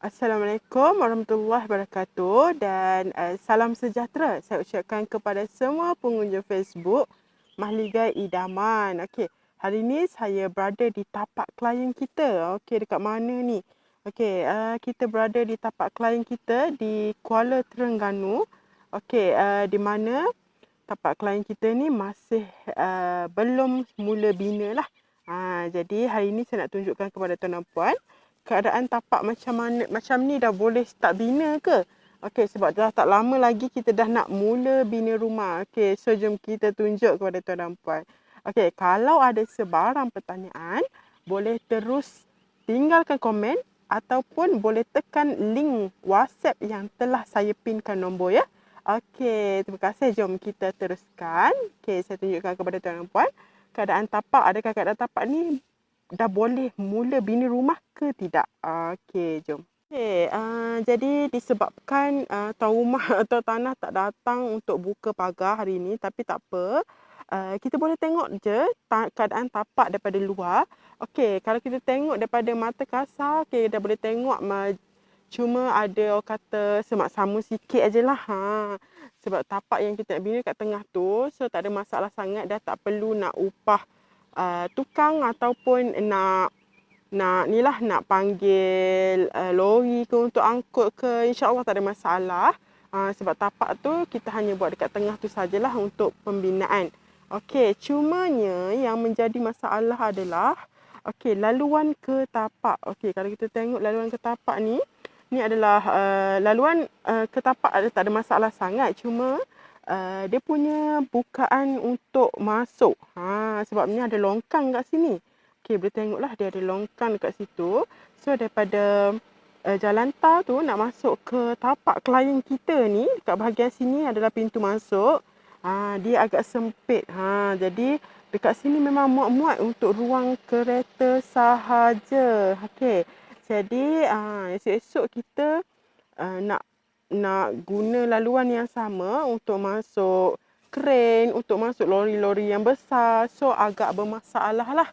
Assalamualaikum warahmatullahi wabarakatuh dan salam sejahtera saya ucapkan kepada semua pengunjung Facebook Mahligai Idaman. Okey, hari ini saya berada di tapak klien kita. Okey, dekat mana ni? Okey, kita berada di tapak klien kita di Kuala Terengganu. Okey, di mana tapak klien kita ni masih belum mula bina lah. Jadi hari ini saya nak tunjukkan kepada tuan dan puan keadaan tapak macam ni dah boleh start bina ke? Okey, sebab dah tak lama lagi kita dah nak mula bina rumah. Okey, so jom kita tunjuk kepada tuan dan puan. Okey, kalau ada sebarang pertanyaan, boleh terus tinggalkan komen ataupun boleh tekan link WhatsApp yang telah saya pinkan nombor ya. Okey, terima kasih. Jom kita teruskan. Okey, saya tunjukkan kepada tuan dan puan keadaan tapak. Adakah keadaan tapak ni dah boleh mula bina rumah ke tidak? Okey, jom. Okey, jadi disebabkan tuan rumah atau tanah tak datang untuk buka pagar hari ini, tapi tak apa. Kita boleh tengok je keadaan tapak daripada luar. Okey, kalau kita tengok daripada mata kasar, okey, dah boleh tengok cuma ada orang kata semak sama sikit ajalah. Sebab tapak yang kita nak bina kat tengah tu, so tak ada masalah sangat, dah tak perlu nak upah tukang ataupun nak panggil lori ke untuk angkut ke, insya-Allah tak ada masalah. Sebab tapak tu kita hanya buat dekat tengah tu sajalah untuk pembinaan. Okey, cumanya yang menjadi masalah adalah laluan ke tapak. Okey, kalau kita tengok laluan ke tapak ni adalah laluan ke tapak tak ada masalah sangat, cuma dia punya bukaan untuk masuk. Sebabnya ada longkang kat sini. Okey, boleh tengoklah dia ada longkang dekat situ. So daripada jalan tar tu nak masuk ke tapak klien kita ni, dekat bahagian sini adalah pintu masuk. Dia agak sempit. Jadi dekat sini memang muat-muat untuk ruang kereta sahaja. Okey. Jadi esok-esok kita nak guna laluan yang sama untuk masuk kren, untuk masuk lori-lori yang besar. So agak bermasalah lah.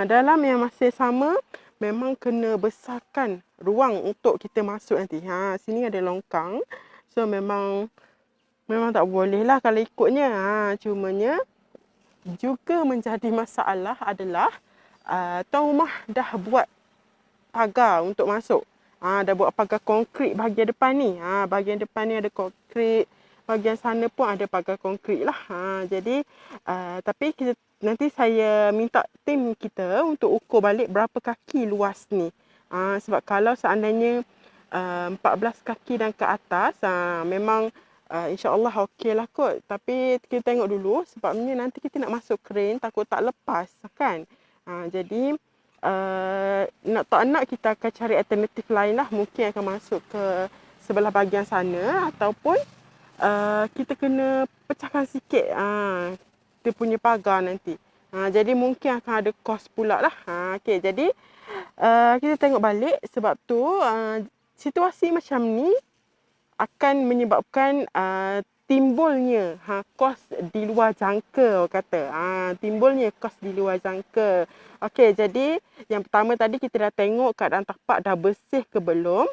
Dalam yang masih sama, memang kena besarkan ruang untuk kita masuk nanti. Sini ada longkang. So memang tak boleh lah kalau ikutnya. Cumanya juga menjadi masalah adalah tuan rumah dah buat pagar untuk masuk. Dah buat pagar konkrit bahagian depan ni. Bahagian depan ni ada konkrit. Bahagian sana pun ada pagar konkrit lah. Jadi, tapi nanti saya minta tim kita untuk ukur balik berapa kaki luas ni. Sebab kalau seandainya 14 kaki dan ke atas, memang insya-Allah okey lah kot. Tapi kita tengok dulu sebabnya nanti kita nak masuk kren takut tak lepas kan. Jadi nak tak nak kita akan cari alternatif lain lah. Mungkin akan masuk ke sebelah bahagian sana ataupun kita kena pecahkan sikit dia punya pagar nanti. Jadi mungkin akan ada kos pula lah. Okay, jadi kita tengok balik sebab tu situasi macam ni akan menyebabkan timbulnya kos di luar jangka, orang kata. Timbulnya kos di luar jangka. Okey, jadi yang pertama tadi kita dah tengok keadaan tapak dah bersih ke belum.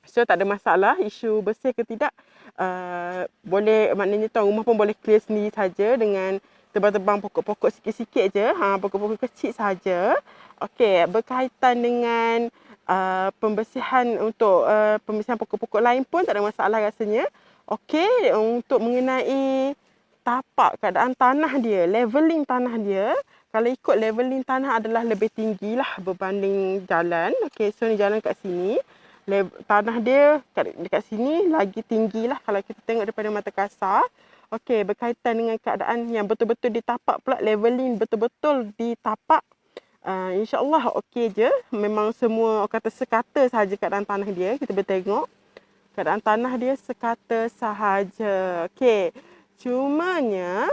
So tak ada masalah isu bersih ke tidak. Boleh, maknanya tuan rumah pun boleh clear sendiri saja dengan tebang-tebang pokok-pokok sikit-sikit je. Pokok-pokok kecil saja. Okey, berkaitan dengan pembersihan untuk pembersihan pokok-pokok lain pun tak ada masalah rasanya. Okey, untuk mengenai tapak, keadaan tanah dia, leveling tanah dia, kalau ikut leveling tanah adalah lebih tinggi lah berbanding jalan. Okey, so ni jalan kat sini. Tanah dia dekat sini lagi tinggi lah kalau kita tengok daripada mata kasar. Okey, berkaitan dengan keadaan yang betul-betul di tapak pula, leveling betul-betul di tapak. InsyaAllah okey je. Memang semua orang kata sekata sahaja keadaan tanah dia. Kita boleh tengok. Keadaan tanah dia sekata sahaja. Okey. Cumanya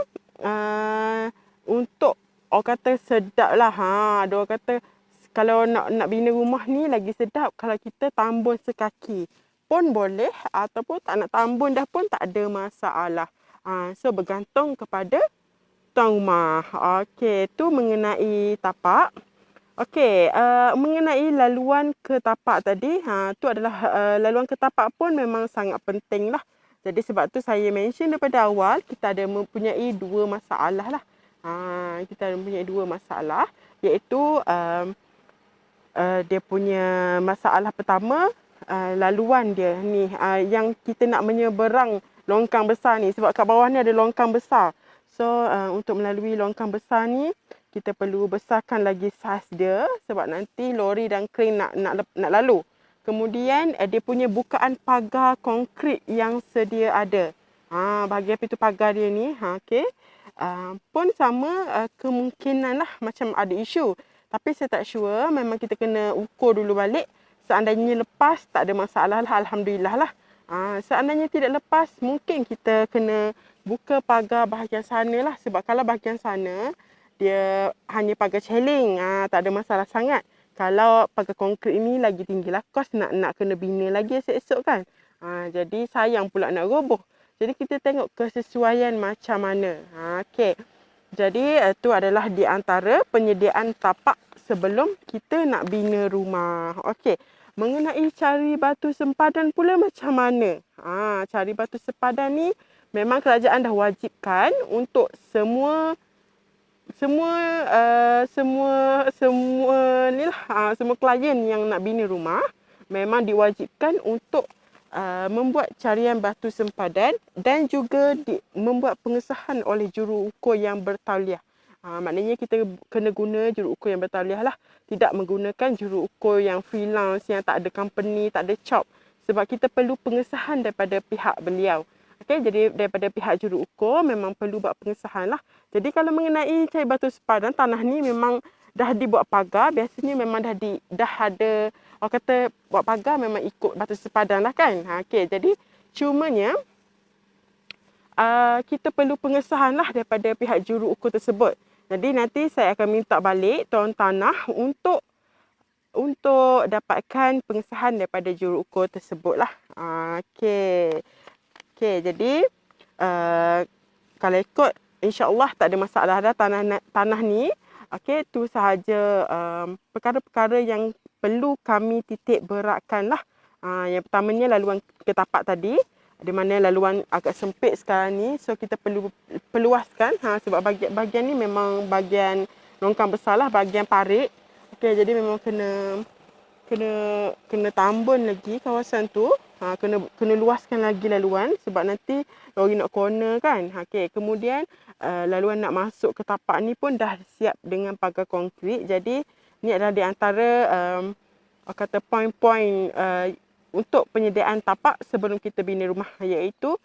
untuk orang kata sedap lah. Ada orang kata kalau nak bina rumah ni lagi sedap kalau kita tambun sekaki pun boleh ataupun tak nak tambun dah pun tak ada masalah. So bergantung kepada tuan rumah. Okey, tu mengenai tapak. Okey, mengenai laluan ke tapak tadi, tu adalah laluan ke tapak pun memang sangat penting lah. Jadi sebab tu saya mention daripada awal, kita ada mempunyai dua masalah lah. Kita ada mempunyai dua masalah, iaitu dia punya masalah pertama, laluan dia ni, yang kita nak menyeberang longkang besar ni. Sebab kat bawah ni ada longkang besar. So, untuk melalui longkang besar ni, kita perlu besarkan lagi saiz dia sebab nanti lori dan kren nak lalu. Kemudian dia punya bukaan pagar konkrit yang sedia ada. Bahagian pintu pagar dia ni, okey. Pun sama kemungkinan lah macam ada isu. Tapi saya tak sure, memang kita kena ukur dulu balik. Seandainya lepas, tak ada masalah lah, alhamdulillah lah. Seandainya tidak lepas, mungkin kita kena buka pagar bahagian sana lah. Sebab kalau bahagian sana, dia hanya pagar celing, tak ada masalah sangat. Kalau pagar konkrit ni lagi tinggi lah, kos nak kena bina lagi esok-esok kan. Jadi sayang pula nak roboh. Jadi kita tengok kesesuaian macam mana. Okey. Jadi itu adalah di antara penyediaan tapak sebelum kita nak bina rumah. Okey. Mengenai cari batu sempadan pula macam mana? Cari batu sempadan ni memang kerajaan dah wajibkan untuk semua klien yang nak bina rumah memang diwajibkan untuk membuat carian batu sempadan dan juga membuat pengesahan oleh juru ukur yang bertauliah. Maknanya kita kena guna juru ukur yang bertauliah lah. Tidak menggunakan juru ukur yang freelance, yang tak ada company, tak ada chop. Sebab kita perlu pengesahan daripada pihak beliau. Okay, jadi daripada pihak juru ukur memang perlu buat pengesahan lah. Jadi kalau mengenai cari batu sempadan, tanah ni memang dah dibuat pagar. Biasanya memang dah ada, orang kata buat pagar memang ikut batu sempadan lah kan. Okay, jadi cumanya kita perlu pengesahan lah daripada pihak juru ukur tersebut. Jadi nanti saya akan minta balik tuan tanah untuk dapatkan pengesahan daripada juru ukur tersebut lah. Okay, jadi kalau ikut insya-Allah tak ada masalah dah tanah ni. Okey, tu sahaja perkara-perkara yang perlu kami titik beratkan lah. Yang pertamanya laluan ke tapak tadi, di mana laluan agak sempit sekarang ni, so kita perlu perluaskan sebab bahagian ni memang bahagian longkang besar lah, bahagian parit. Okey, jadi memang kena tambun lagi kawasan tu. Kena luaskan lagi laluan sebab nanti lori nak corner kan. Okey, kemudian laluan nak masuk ke tapak ni pun dah siap dengan pagar konkrit. Jadi ni adalah di antara kata poin-poin untuk penyediaan tapak sebelum kita bina rumah, iaitu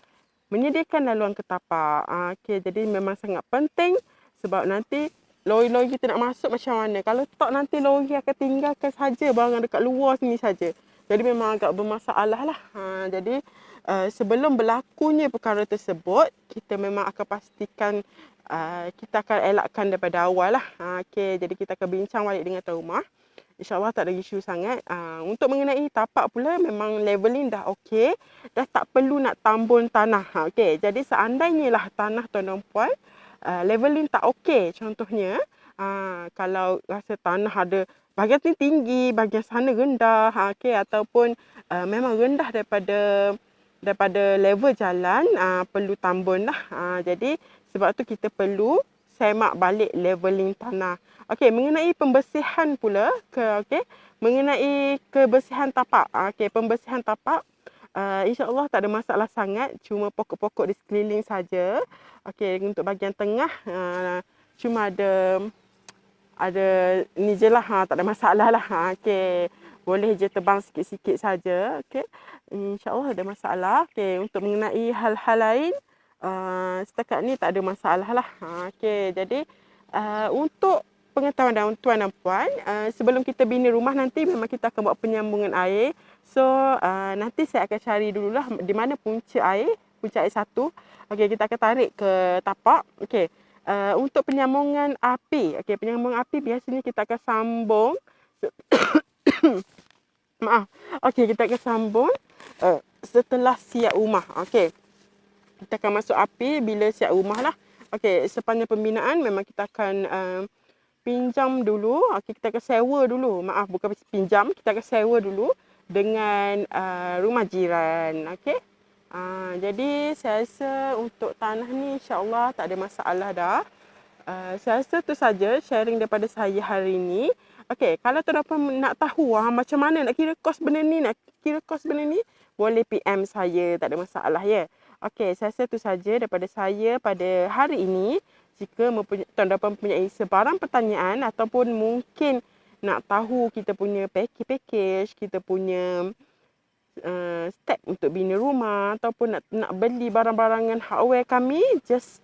menyediakan laluan ke tapak. Okey, jadi memang sangat penting sebab nanti lori-lori kita nak masuk macam mana. Kalau tak nanti lori akan tinggalkan saja barang dekat luar sini saja. Jadi memang agak bermasalah lah. Jadi sebelum berlakunya perkara tersebut, kita memang akan pastikan kita akan elakkan daripada awal lah. Okay, jadi kita akan bincang balik dengan tuan rumah. InsyaAllah tak ada isu sangat. Untuk mengenai tapak pula memang leveling dah okey. Dah tak perlu nak tambun tanah. Okay, jadi seandainya lah tanah tuan dan puan leveling tak okey, contohnya kalau rasa tanah ada bahagian ni tinggi, bahagian sana rendah, okey, ataupun memang rendah daripada level jalan, perlu tambun lah. Jadi sebab tu kita perlu semak balik leveling tanah. Okey, mengenai pembersihan pula, mengenai kebersihan tapak. Okey, pembersihan tapak InsyaAllah tak ada masalah sangat, cuma pokok-pokok di sekeliling saja. Okey, untuk bahagian tengah cuma ada ni je lah, tak ada masalah lah. Okey, boleh je tebang sikit-sikit saja. Okey, InsyaAllah ada masalah. Okey, untuk mengenai hal-hal lain setakat ni tak ada masalah lah. Okey, jadi untuk pengetahuan tuan dan puan, sebelum kita bina rumah nanti memang kita akan buat penyambungan air. So nanti saya akan cari dululah di mana punca air satu. Okey, kita akan tarik ke tapak. Okey. Untuk penyambungan api. Okey, penyambungan api biasanya kita akan sambung maaf. Okey, kita akan sambung setelah siap rumah. Okey. Kita akan masuk api bila siap rumah lah. Okey, sepanjang pembinaan memang kita akan pinjam dulu, okey, kita akan sewa dulu. Maaf, bukan pinjam, kita akan sewa dulu dengan rumah jiran. Okey. Jadi saya rasa untuk tanah ni insya-Allah tak ada masalah dah. Saya rasa tu saja sharing daripada saya hari ini. Okey, kalau tuan-tuan nak tahu macam mana nak kira kos benda ni, boleh PM saya, tak ada masalah ya. Okey, saya rasa tu saja daripada saya pada hari ini. Jika tuan-tuan mempunyai sebarang pertanyaan ataupun mungkin nak tahu kita punya package, kita punya step untuk bina rumah ataupun nak beli barang-barangan hardware kami, just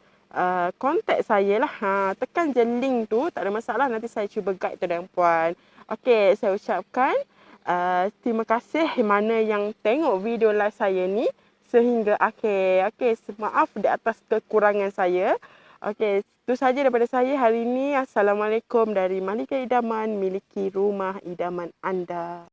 contact saya lah. Tekan je link tu, tak ada masalah. Nanti saya cuba guide tu dan puan. Okey, saya ucapkan terima kasih mana yang tengok video live saya ni sehingga akhir. Okey, maaf di atas kekurangan saya. Okey, itu saja daripada saya hari ini. Assalamualaikum dari Malika Idaman, miliki rumah idaman anda.